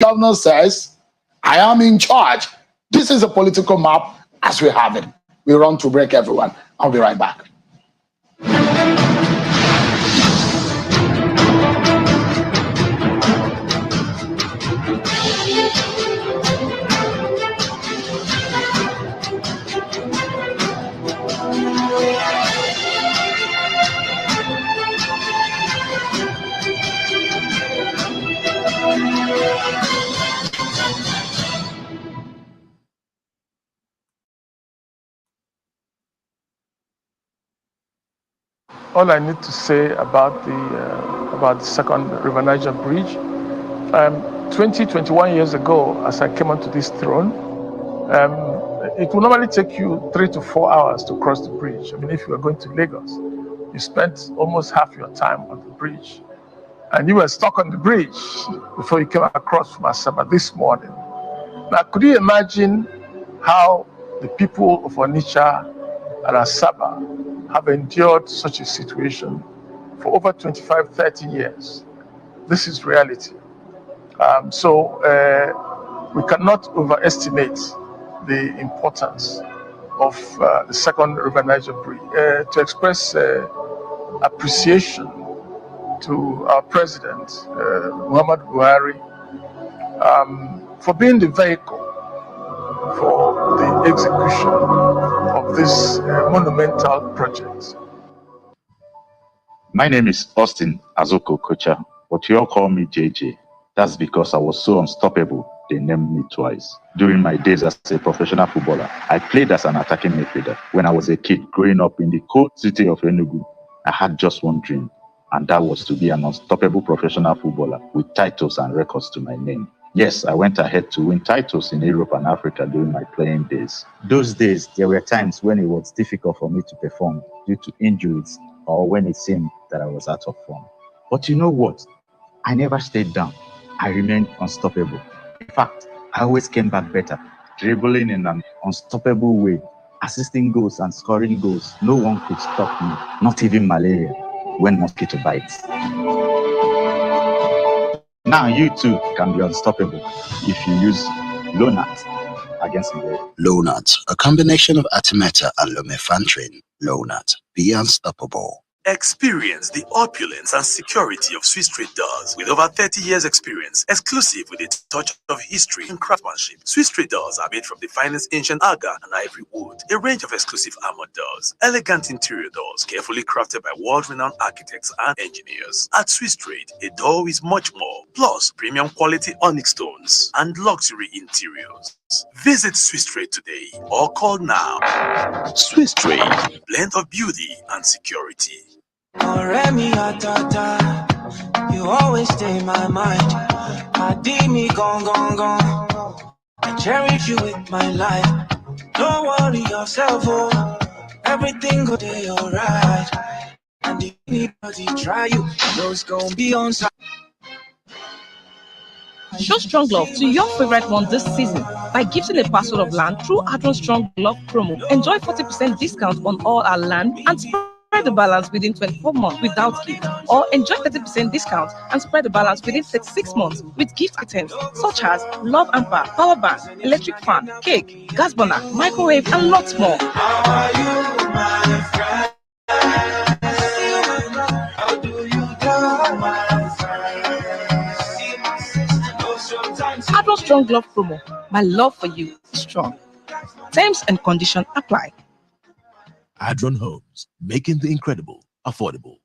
governor says, I am in charge. This is a political map as we have it. We run to break, everyone. I'll be right back. All I need to say about the second River Niger Bridge, 21 years ago, as I came onto this throne, it will normally take you 3 to 4 hours to cross the bridge. I mean, if you were going to Lagos, you spent almost half your time on the bridge, and you were stuck on the bridge before you came across from Asaba this morning. Now, could you imagine how the people of Onitsha and Asaba have endured such a situation for over 25, 30 years? This is reality. So we cannot overestimate the importance of the second River Niger Bridge. To express appreciation to our president, Muhammad Buhari, for being the vehicle for the execution of this monumental project. My name is Austin Azoko Kocha, but you all call me JJ. That's because I was so unstoppable, they named me twice. During my days as a professional footballer, I played as an attacking midfielder. When I was a kid growing up in the cold city of Enugu, I had just one dream, and that was to be an unstoppable professional footballer with titles and records to my name. Yes, I went ahead to win titles in Europe and Africa during my playing days. Those days, there were times when it was difficult for me to perform due to injuries or when it seemed that I was out of form. But you know what? I never stayed down. I remained unstoppable. In fact, I always came back better, dribbling in an unstoppable way, assisting goals and scoring goals. No one could stop me, not even malaria, when mosquito bites. Now you too can be unstoppable if you use Lonat against malaria. Lonat, a combination of Artemether and lumefantrine. Lonat, be unstoppable. Experience the opulence and security of Swiss Trade doors. With over 30 years experience, exclusive with a touch of history and craftsmanship. Swiss Trade doors are made from the finest ancient aga and ivory wood. A range of exclusive armored doors, elegant interior doors, carefully crafted by world-renowned architects and engineers. At Swiss Trade, a door is much more. Plus, premium quality onyx stones and luxury interiors. Visit Swiss Trade today or call now. Swiss Trade, blend of beauty and security. You always stay in my mind. I deem me gone. I cherish you with my life. Don't worry yourself, oh. Everything go day alright. And if anybody try you, know it's gonna be on side. Show strong love to your favorite one this season by gifting a parcel of land through Adron Strong Love promo. Enjoy 40% discount on all our land and spread the balance within 24 months without gift, or enjoy 30% discount and spread the balance within 36 months with gift items such as love hamper, power bank, electric fan, cake, gas burner, microwave, and lots more. How are you, my friend? How do you do, my friend? Adron Strong Love promo. My love for you is strong. Terms and conditions apply. Adron Homes, making the incredible affordable.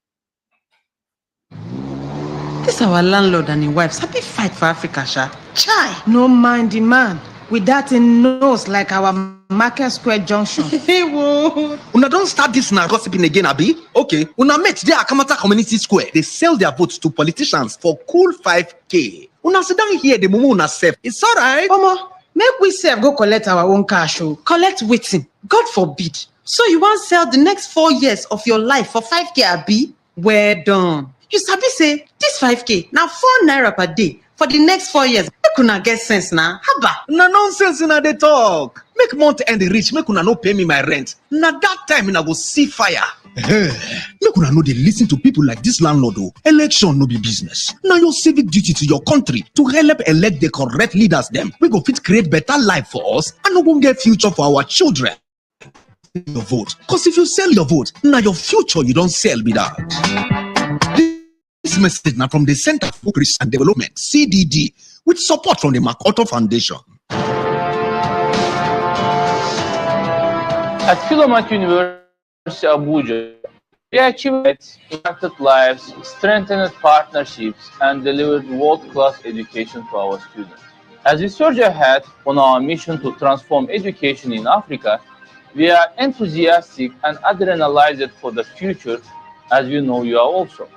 This our landlord and his wife happy fight for Africa, sha. Chai, no mind the man. With that in nose like our Market Square Junction. Hey, whoa. Una don't start this now gossiping again, Abi. Okay, una met the Akamata Community Square. They sell their votes to politicians for cool 5K. Una sit down here, the mumu una safe. It's all right. Omo, make we sef go collect our own cash. Collect waiting. God forbid. So you want sell the next 4 years of your life for 5K, Abi? Well done. You sabi say this 5K now 4 naira per day for the next 4 years. Make una get sense now. Haba. Na nonsense una dey talk. Make month end reach, make una no pay me my rent. Na that time una go see fire. Make una no dey listen to people like this landlord o. Election no be business. Na your civic duty to your country to help elect the correct leaders dem. We go fit create better life for us and ogbonge future for our children. Your vote, cause if you sell your vote, na your future you don sell be that. This message now from the Center for Peace and Development, CDD, with support from the MacArthur Foundation. At Philomath University Abuja, we achieved impacted lives, strengthened partnerships, and delivered world-class education to our students. As we surge ahead on our mission to transform education in Africa, we are enthusiastic and adrenalized for the future, as we know you are also.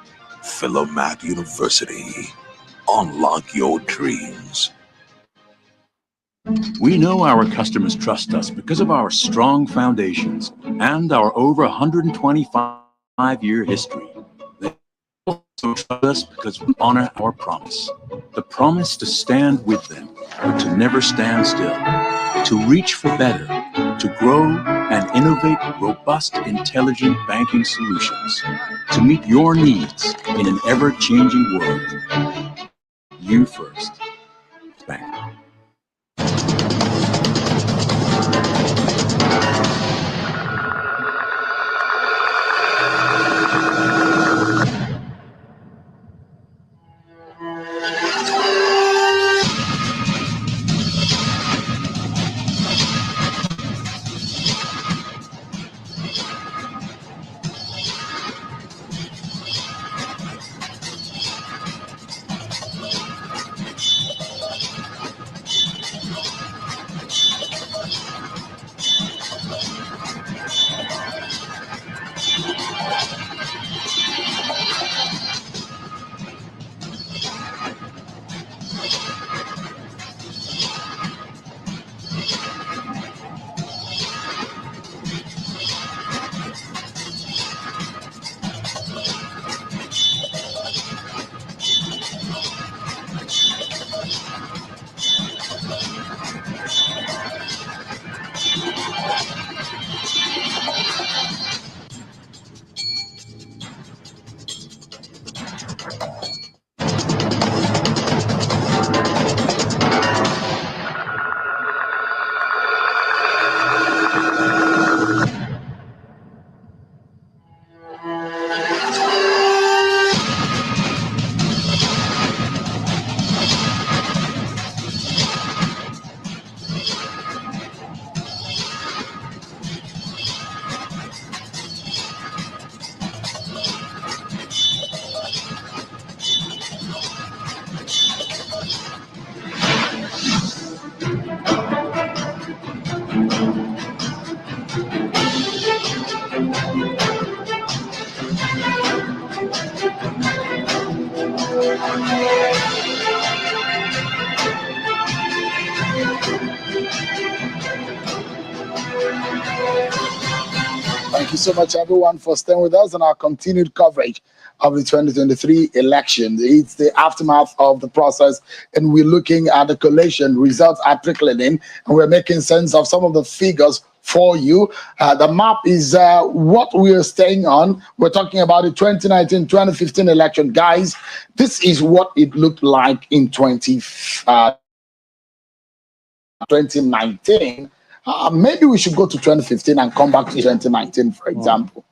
Philomath University. Unlock your dreams. We know our customers trust us because of our strong foundations and our over 125-year history. They also trust us because we honor our promise. The promise to stand with them, but to never stand still, to reach for better, to grow and innovate robust, intelligent banking solutions, to meet your needs in an ever-changing world. You first. Bank. Thank you so much, everyone, for staying with us on our continued coverage of the 2023 election. It's the aftermath of the process, and we're looking at the collation. Results are trickling in, and we're making sense of some of the figures for you. The map is what we're staying on. We're talking about the 2019-2015 election. Guys, this is what it looked like in 2019. Maybe we should go to 2015 and come back to 2019, for example.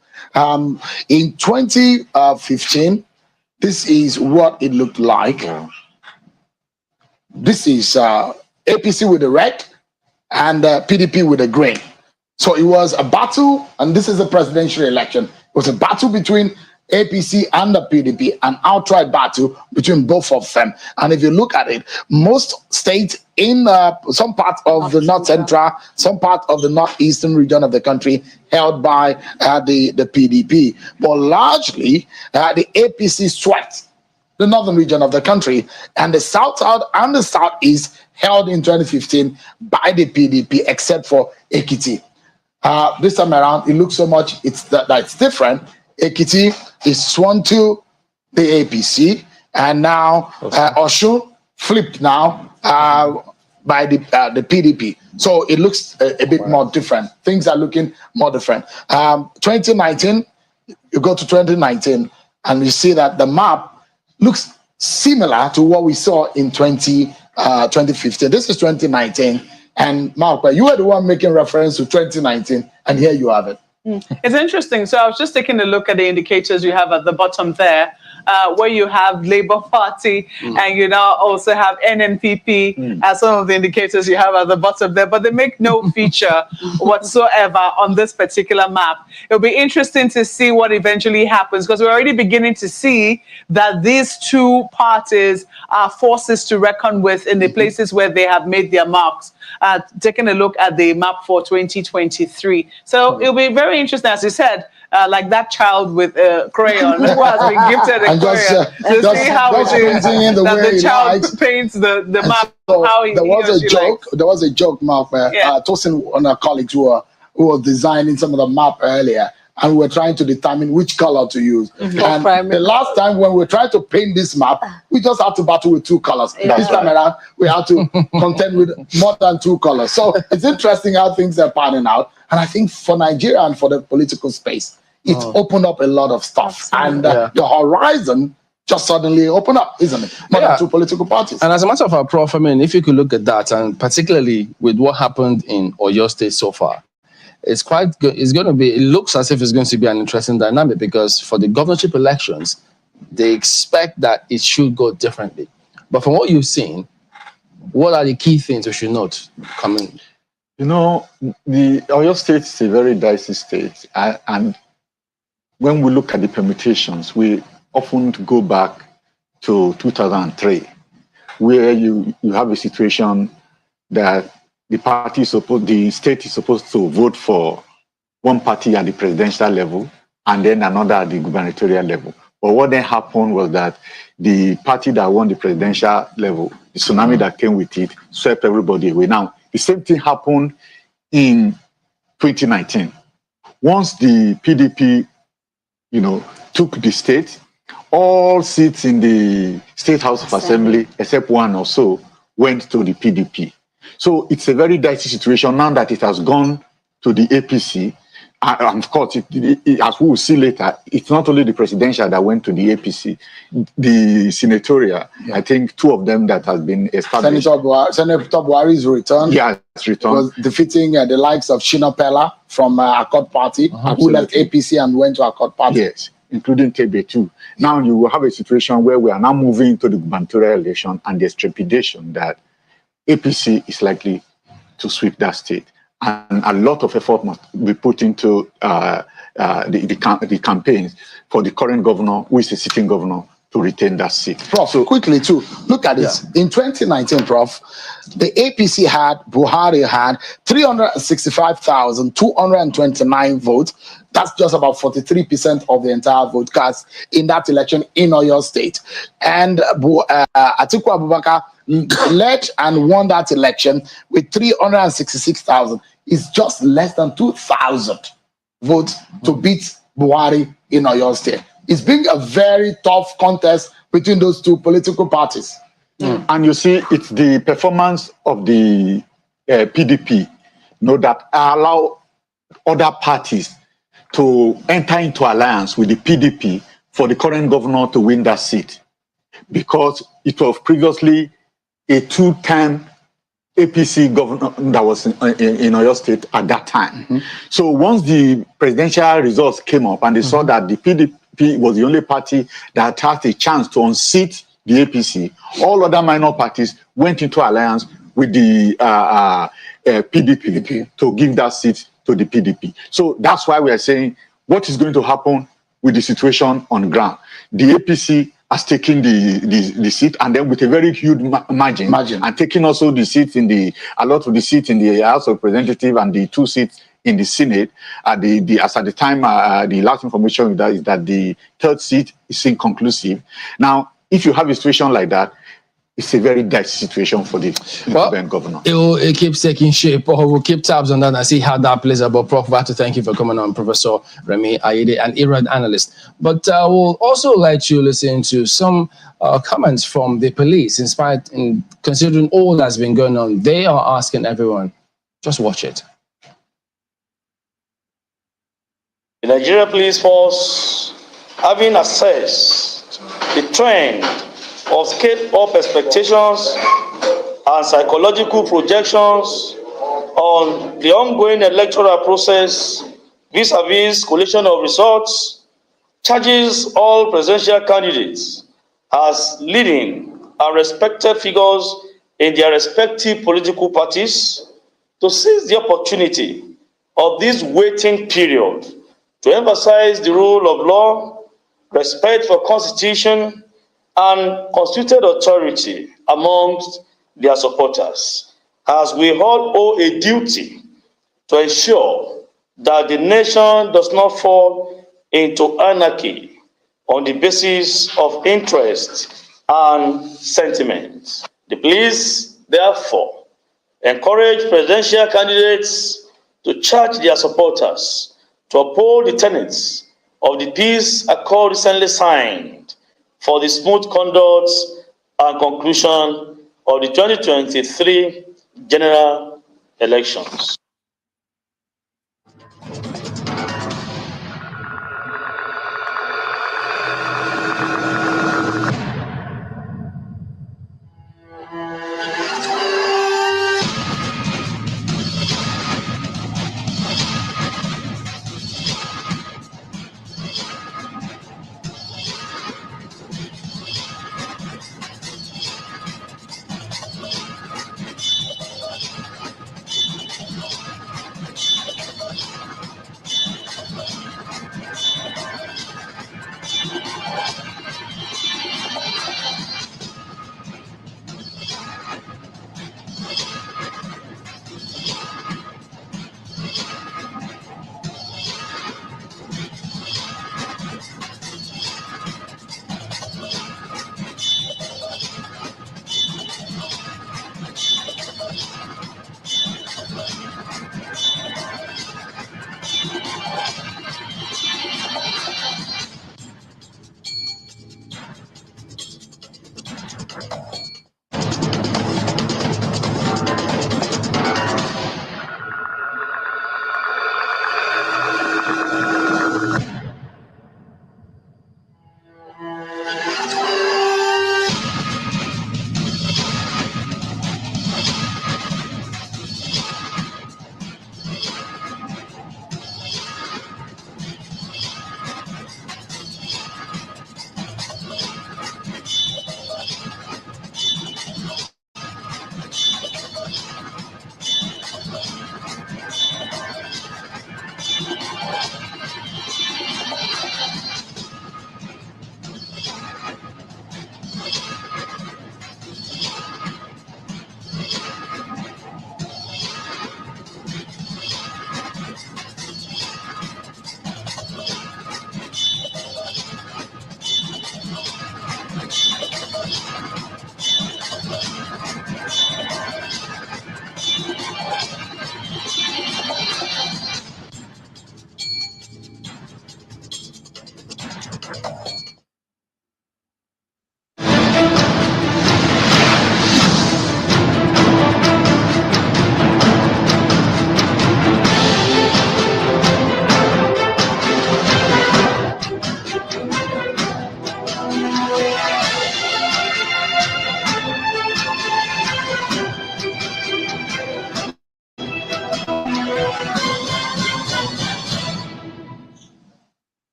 In 2015, this is what it looked like. This is APC with the red and PDP with the green. So it was a battle, and this is a presidential election. It was a battle between APC and the PDP, an outright battle between both of them. And if you look at it, most states in some part of the North Central, some part of the northeastern region of the country held by the PDP. But largely, the APC swept the northern region of the country, and the south and the southeast held in 2015 by the PDP, except for Ekiti. This time around, it looks so much that it's different. Ekiti is sworn to the APC, and now Osun flipped now by the PDP. So it looks a bit more different. Things are looking more different. 2019, you go to 2019 and you see that the map looks similar to what we saw in 2015. This is 2019. And Mark, you were the one making reference to 2019, and here you have it. It's interesting. So I was just taking a look at the indicators you have at the bottom there, where you have Labour Party and you now also have NNPP as some of the indicators you have at the bottom there, but they make no feature whatsoever on this particular map. It'll be interesting to see what eventually happens, because we're already beginning to see that these two parties are forces to reckon with in the places where they have made their marks. Taking a look at the map for 2023. So it'll be very interesting, as you said, like that child with a crayon who has been gifted a crayon to see how it is that the child paints the map. So how he, there was a joke. There was a joke, Mark, where Tosin, one of our colleagues who were designing some of the map earlier, and we were trying to determine which color to use. And the last time when we tried to paint this map, we just had to battle with two colors. This time around, we had to contend with more than two colors. So it's interesting how things are panning out. And I think for Nigeria and for the political space, it's opened up a lot of stuff. And the horizon just suddenly opened up, isn't it? More than two political parties. And as a matter of fact, Prof, I mean, if you could look at that, and particularly with what happened in Oyo State so far, it's quite good. It's going to be, it looks as if it's going to be an interesting dynamic, because for the governorship elections, they expect that it should go differently. But from what you've seen, what are the key things we should note coming? You know, the Oyo State is a very dicey state. And when we look at the permutations, we often go back to 2003, where you have a situation that the state is supposed to vote for one party at the presidential level and then another at the gubernatorial level. But what then happened was that the party that won the presidential level, the tsunami that came with it, swept everybody away. Now, the same thing happened in 2019. Once the PDP, took the state, all seats in the State House of Assembly, except one or so, went to the PDP. So it's a very dicey situation now that it has gone to the APC. And of course, as we will see later, it's not only the presidential that went to the APC, the senatorial, I think two of them that has been established. Senator Buhari's return was defeating the likes of Shina Pella from Accord Party, who left APC and went to Accord Party. Yes, including Tebe too. Now you will have a situation where we are now moving to the gubernatorial election, and there's trepidation that APC is likely to sweep that state. And a lot of effort must be put into the campaigns for the current governor, who is a sitting governor, to retain that seat. Prof, so quickly too, look at this. In 2019, Prof, the APC Buhari had 365,229 votes. That's just about 43% of the entire vote cast in that election in Oyo State. And Atiku Abubakar led and won that election with 366,000. It's just less than 2,000 votes to beat Buhari in Oyo State. It's been a very tough contest between those two political parties. And you see, it's the performance of the PDP, that allow other parties to enter into alliance with the PDP for the current governor to win that seat, because it was previously a two-term APC governor that was in Oyo State at that time. So once the presidential results came up and they saw that the PDP was the only party that had a chance to unseat the APC, all other minor parties went into alliance with the PDP to give that seat to the PDP. So that's why we are saying what is going to happen with the situation on the ground. The APC has taken the seat, and then with a very huge margin, and taking also the seats a lot of the seats in the House of Representatives and the 2 seats in the Senate. As at the time, the last information is that the 3rd seat is inconclusive. Now, if you have a situation like that, it's a very dicey situation for the incumbent governor. It keeps taking shape. We'll keep tabs on that and see how that plays out. But Prof, I have to thank you for coming on, Professor Remi Ayede, an IRAD analyst. But we'll also let you listen to some comments from the police, in considering all that's been going on. They are asking everyone, just watch it. The Nigeria Police Force, having assessed the trend of scaled-up expectations and psychological projections on the ongoing electoral process vis-à-vis collation of results, charges all presidential candidates as leading and respected figures in their respective political parties to seize the opportunity of this waiting period to emphasize the rule of law, respect for constitution, and constituted authority amongst their supporters, as we all owe a duty to ensure that the nation does not fall into anarchy on the basis of interest and sentiment. The police, therefore, encourage presidential candidates to charge their supporters to uphold the tenets of the peace accord recently signed for the smooth conduct and conclusion of the 2023 general elections.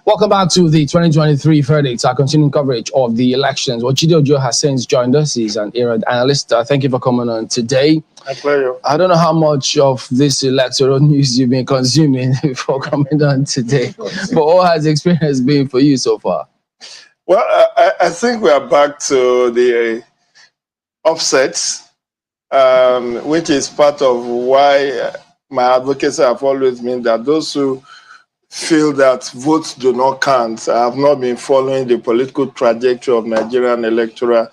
Welcome back to the 2023 verdicts, our continuing coverage of the elections. What Chidi Ojo has since joined us. He's an IRAD analyst. Thank you for coming on today. My pleasure. I don't know how much of this electoral news you've been consuming before coming on today, but what has the experience been for you so far? Well, I think we are back to the offsets, which is part of why my advocacy have always been that those who feel that votes do not count have not been following the political trajectory of Nigerian electoral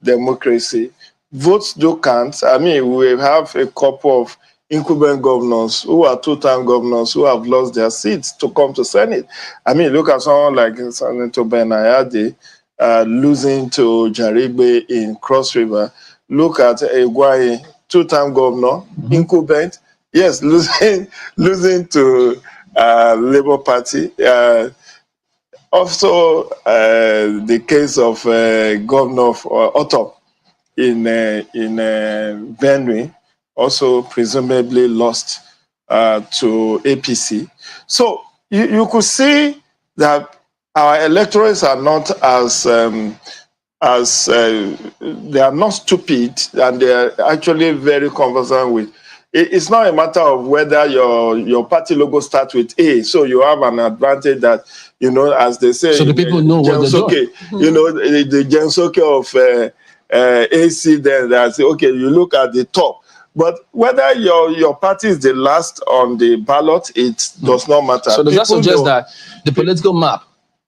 democracy. Votes do count. I mean, we have a couple of incumbent governors who are two-time governors who have lost their seats to come to Senate. I mean, look at someone like Senator Ben Ayade losing to Jaribe in Cross River. Look at Egwai, two-time governor, incumbent. Yes, losing to Labour Party. Also, the case of Governor of Otto in Benue, also presumably lost to APC. So you could see that our electorates are not they are not stupid, and they are actually very conversant with. It's not a matter of whether your party logo starts with A, so you have an advantage that, you know, as they say, so the people know what they're doing. You know, the Gensoke of AC, then that say, okay, you look at the top. But whether your party is the last on the ballot, it does not matter. So does that People suggest know. that the political map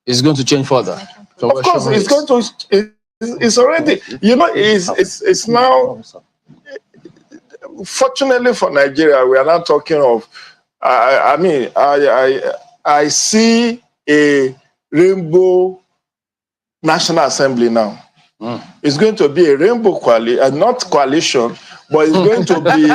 is going to change further? Of course, it's going to. It's already. You know, it's now. Fortunately for Nigeria, we are not talking of. I mean, I see a rainbow National Assembly now. It's going to be a rainbow not coalition, but it's going to be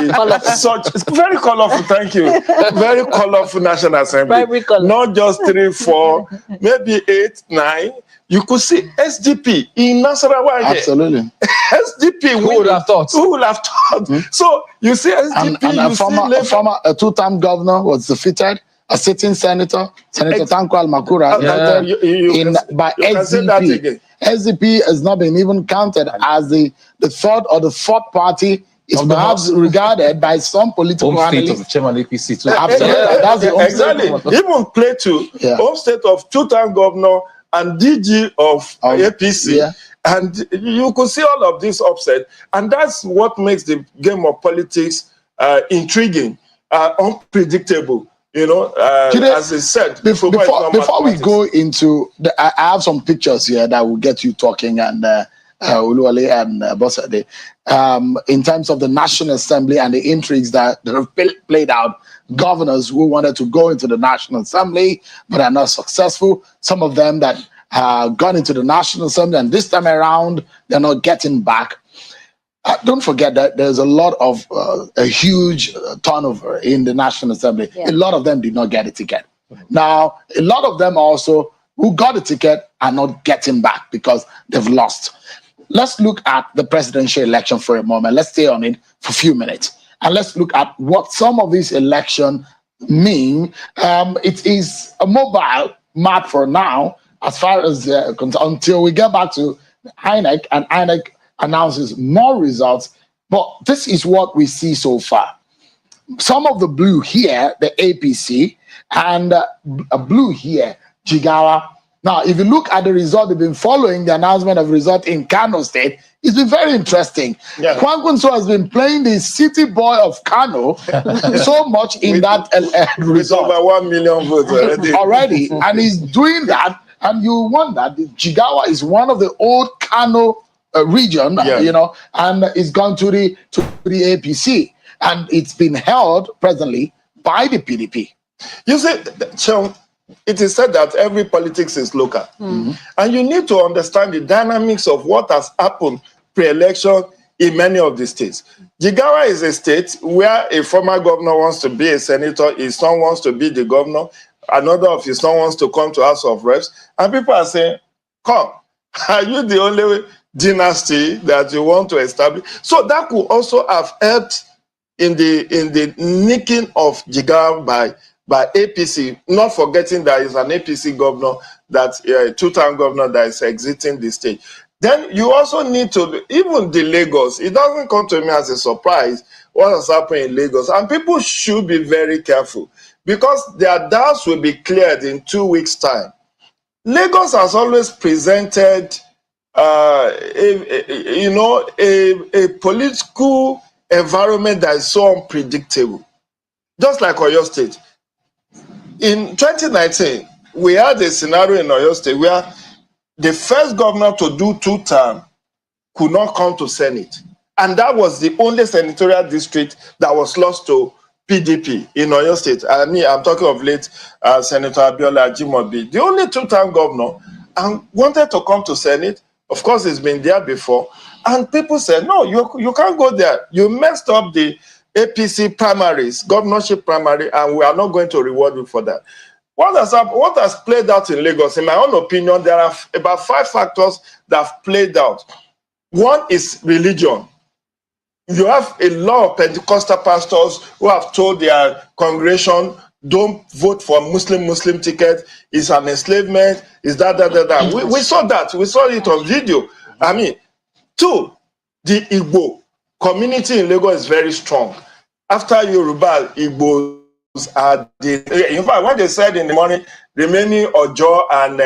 such. It's very colorful. Thank you. Very colorful National Assembly. Not just 3, 4, maybe 8, 9. You could see SDP in Nasarawa. Absolutely. SDP. Who would have thought? Who would have thought? So you see SDP. And a former two-time governor was defeated. A sitting senator, Senator Tanko Almakura, by SDP. SDP has not been even counted as the third or the fourth party. Is perhaps regarded by some political analysts. Of the chairman of APC too. Absolutely. That's the exactly. Even Plateau, home state of two-time governor and DG of APC. Yeah. And you could see all of this upset. And that's what makes the game of politics intriguing, unpredictable. You know, as I said, before we go into I have some pictures here that will get you talking, and Uluwale and Bosade, in terms of the National Assembly and the intrigues that have played out. Governors who wanted to go into the National Assembly but are not successful. Some of them that gone into the National Assembly and this time around they're not getting back. Don't forget that there's a lot of a huge turnover in the National Assembly. Yeah. A lot of them did not get a ticket. Now, a lot of them also who got a ticket are not getting back because they've lost. Let's look at the presidential election for a moment. Let's stay on it for a few minutes. And let's look at what some of these elections mean. It is a mobile map for now, as far as until we get back to INEC, and INEC announces more results. But this is what we see so far. Some of the blue here, the APC, and a blue here, Jigawa. Now, if you look at the result, they've been following the announcement of result in Kano State. It's been very interesting. Yeah. Kwankwaso has been playing the city boy of Kano so much in that result. With over 1 million votes already. And he's doing that. And you wonder, Jigawa is one of the old Kano region, you know, and it's gone to the APC. And it's been held presently by the PDP. You see, Sean, it is said that every politics is local. And you need to understand the dynamics of what has happened pre-election in many of the states. Jigawa is a state where a former governor wants to be a senator, his son wants to be the governor, another of his son wants to come to House of Reps, and people are saying, come, are you the only dynasty that you want to establish? So that could also have helped in the nicking of Jigawa by APC, not forgetting that it's an APC governor, that two-time governor that is exiting the state. Then you also need to, even the Lagos, it doesn't come to me as a surprise what has happened in Lagos. And people should be very careful because their doubts will be cleared in 2 weeks' time. Lagos has always presented a political environment that is so unpredictable, just like Oyo State. In 2019, we had a scenario in Oyo State where the first governor to do 2 terms could not come to Senate. And that was the only senatorial district that was lost to PDP in Oyo State. I'm talking of late Senator Abiola Ajimobi, the only two-time governor, and wanted to come to Senate. Of course, he's been there before. And people said, no, you can't go there. You messed up the APC primaries, governorship primary, and we are not going to reward you for that. What has played out in Lagos, in my own opinion, there are about 5 factors that have played out. One is religion. You have a lot of Pentecostal pastors who have told their congregation, don't vote for Muslim ticket. It's an enslavement. It's that. We saw that. We saw it on video. I mean, 2, the Igbo community in Lagos is very strong. After Yoruba, Igbos are in fact, what they said in the morning, remaining Ojo and